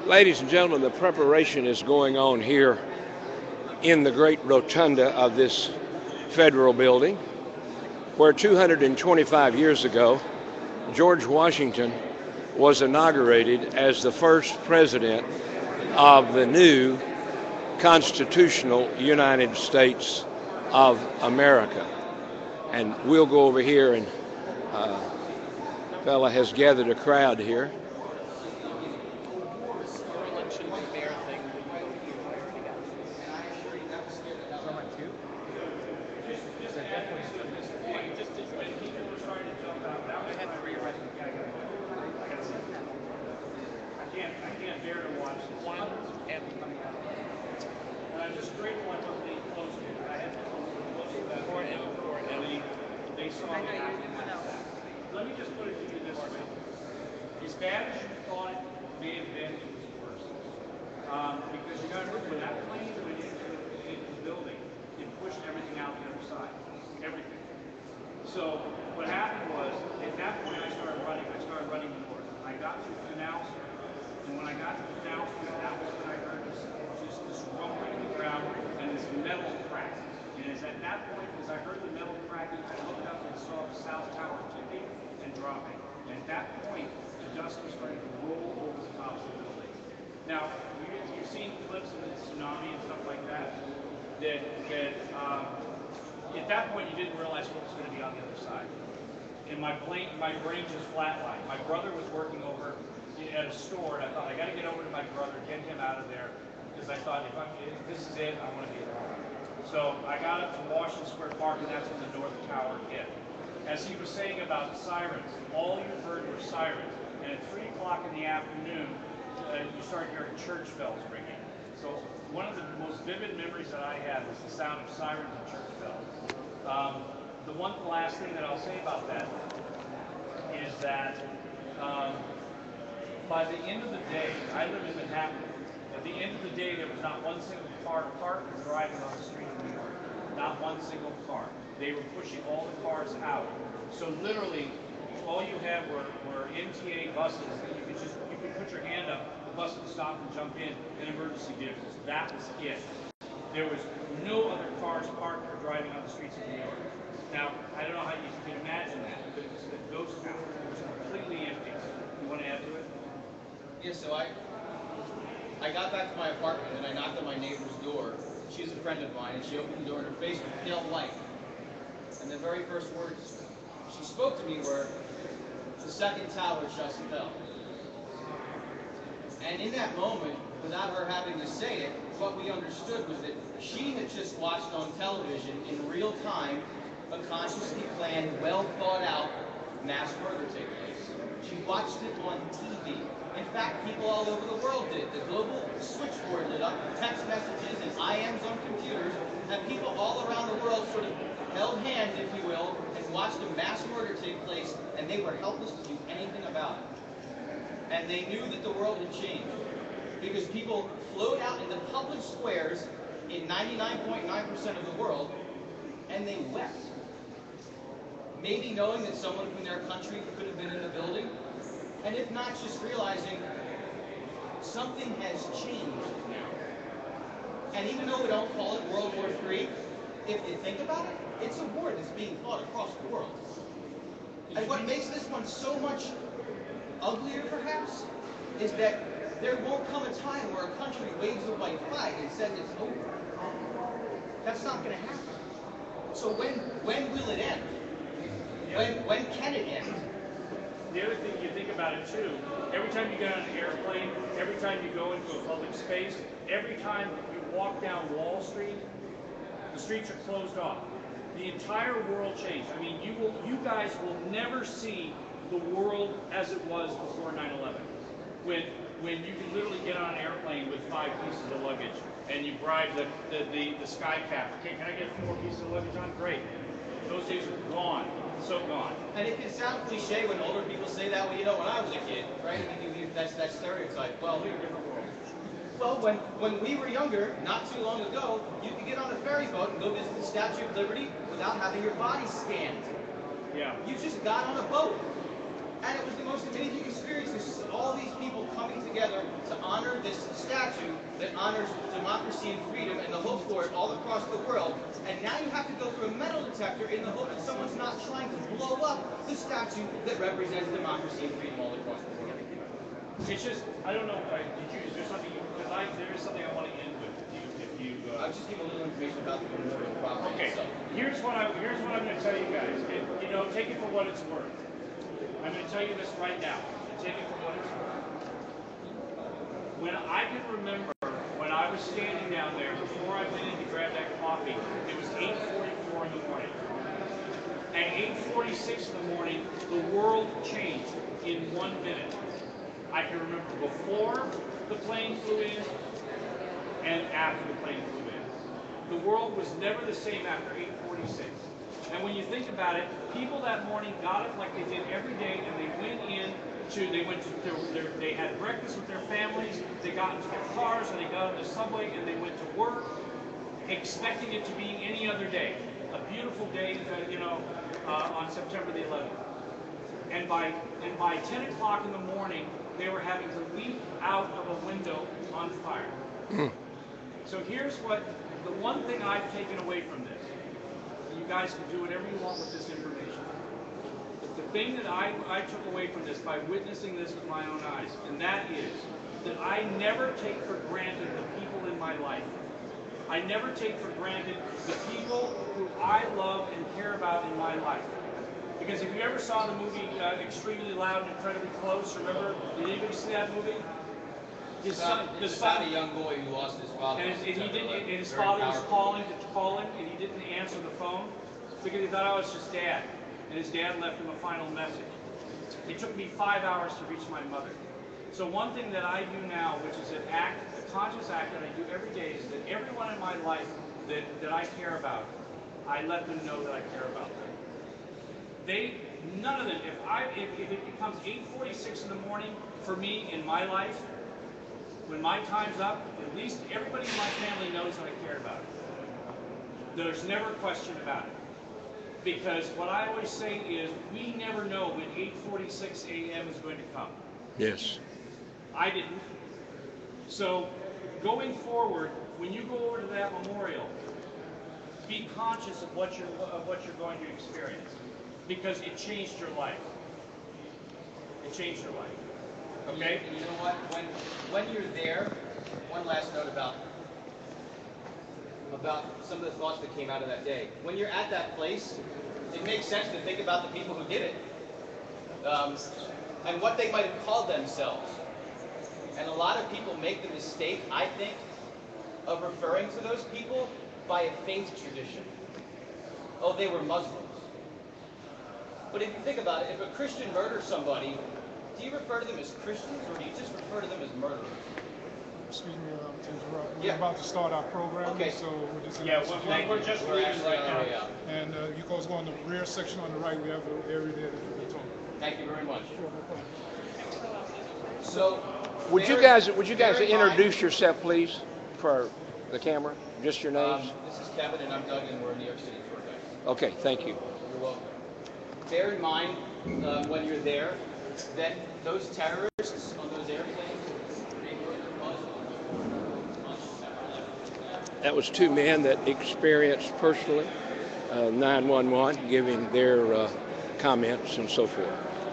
Ladies and gentlemen, the preparation is going on here in the great rotunda of this federal building, where 225 years ago, George Washington was inaugurated as the first president of the new constitutional United States of America. And we'll go over here, and fella has gathered a crowd here. Let me just put it to you this way. As bad as you thought it may have been, it was worse. Because you got to remember, when that plane went into the building, it pushed everything out the other side. Everything. So what happened was, at that point I started running north. I got to Canal Street. And when I got to Canal Street, that was when I heard this rumbling in the ground and this metal crack. And as at that point, as I heard the metal cracking, I looked up and saw the South Tower tipping and dropping. And at that point, the dust was starting to roll over the tops of the building. Now, you've seen clips of the tsunami and stuff like that. At that point, you didn't realize what was going to be on the other side. And my brain just flatlined. My brother was working over at a store, and I thought, I got to get over to my brother, get him out of there, because I thought, if this is it, I want to be alone. So I got up to Washington Square Park, and that's when the North Tower hit. As he was saying about sirens, all you heard were sirens. And at 3 o'clock in the afternoon, you started hearing church bells ringing. So one of the most vivid memories that I had was the sound of sirens and church bells. The last thing that I'll say about that is that by the end of the day, I live in Manhattan. At the end of the day, there was not one single car parked or driving on the street of New York. Not one single car. They were pushing all the cars out. So literally, all you had were MTA buses that you could put your hand up, the bus would stop and jump in, and emergency vehicles. That was it. There was no other cars parked or driving on the streets of New York. Now, I don't know how you can imagine that, but it was a ghost town. It was completely empty. You want to add to it? Yeah, so I got back to my apartment and I knocked on my neighbor's door. She's a friend of mine, and she opened the door and her face was pale white. And the very first words she spoke to me were, "The second tower just fell." And in that moment, without her having to say it, what we understood was that she had just watched on television in real time a consciously planned, well thought out mass murder take place. She watched it on TV. In fact, people all over the world did. The global switchboard lit up, text messages and IMs on computers, and people all around the world sort of held hands, if you will, and watched a mass murder take place, and they were helpless to do anything about it. And they knew that the world had changed, because people flowed out into public squares in 99.9% of the world, and they wept. Maybe knowing that someone from their country could have been in the building, and if not, just realizing something has changed now. And even though we don't call it World War III, if you think about it, it's a war that's being fought across the world. And what makes this one so much uglier, perhaps, is that there won't come a time where a country waves a white flag and says it's over. That's not going to happen. So when will it end? When can it end? The other thing you think about it too, every time you get on an airplane, every time you go into a public space, every time you walk down Wall Street, the streets are closed off. The entire world changed. I mean, you guys will never see the world as it was before 9/11. When you can literally get on an airplane with 5 pieces of luggage and you bribe the sky cap. Okay, can I get 4 pieces of luggage on? Great. Those days were gone. So gone. And it can sound cliche when older people say that. Well, you know, when I was a kid, right? That's that stereotype. Well, we're a different world. Well, when we were younger, not too long ago, you could get on a ferry boat and go visit the Statue of Liberty without having your body scanned. Yeah. You just got on a boat. And it was the most amazing experience. All these people coming together to honor that honors democracy and freedom and the hope for it all across the world, and now you have to go through a metal detector in the hope that someone's not trying to blow up the statue that represents democracy and freedom all across the world. It's just, I don't know, is there something, because there is something I want to end with, if you. I'll just give a little information about the memorial property Okay, itself. here's what I'm going to tell you guys. Take it for what it's worth. I'm going to tell you this right now. Take it for what it's worth. When I can remember when I was standing down there before I went in to grab that coffee, it was 8:44 in the morning. At 8:46 in the morning, the world changed in 1 minute. I can remember before the plane flew in and after the plane flew in. The world was never the same after 8:46. And when you think about it, people that morning got it like they did every day, and they they had breakfast with their families, they got into their cars, and they got on the subway, and they went to work, expecting it to be any other day. A beautiful day, on September the 11th. And by 10 o'clock in the morning, they were having to leap out of a window on fire. So here's the one thing I've taken away from this. You guys can do whatever you want with this information. The thing that I took away from this by witnessing this with my own eyes, and that is that I never take for granted the people in my life. I never take for granted the people who I love and care about in my life. Because if you ever saw the movie Extremely Loud and Incredibly Close, remember? Did anybody see that movie? It's about a young boy who lost his father. And his father was calling to call him, and he didn't answer the phone because he thought I was his dad. And his dad left him a final message. It took me 5 hours to reach my mother. So one thing that I do now, which is a conscious act that I do every day, is that everyone in my life that I care about, I let them know that I care about them. None of them, if it becomes 8:46 in the morning for me in my life, when my time's up, at least everybody in my family knows that I care about it. There's never a question about it. Because what I always say is, we never know when 8:46 a.m. is going to come. Yes. I didn't. So, going forward, when you go over to that memorial, be conscious of what you're going to experience, because it changed your life. It changed your life. Okay? And you know what? When you're there, one last note about some of the thoughts that came out of that day. When you're at that place, it makes sense to think about the people who did it and what they might have called themselves. And a lot of people make the mistake, I think, of referring to those people by a faith tradition. Oh, they were Muslims. But if you think about it, if a Christian murders somebody, do you refer to them as Christians, or do you just refer to them as murderers? Excuse me to interrupt. We're about to start our program, Okay. so we're just we're just leaving right now. And you guys go in the rear section on the right. We have an area there that you can talk. Thank you very much. Sure, no problem. So, Would you guys introduce yourself, please, for the camera? Just your names. This is Kevin, and I'm Doug, and we're in New York City tour guides. Okay, thank you. You're welcome. Bear in mind, when you're there, that those terrorists on those airplanes, they were Muslims. That was two men that experienced personally 911, giving their comments and so forth.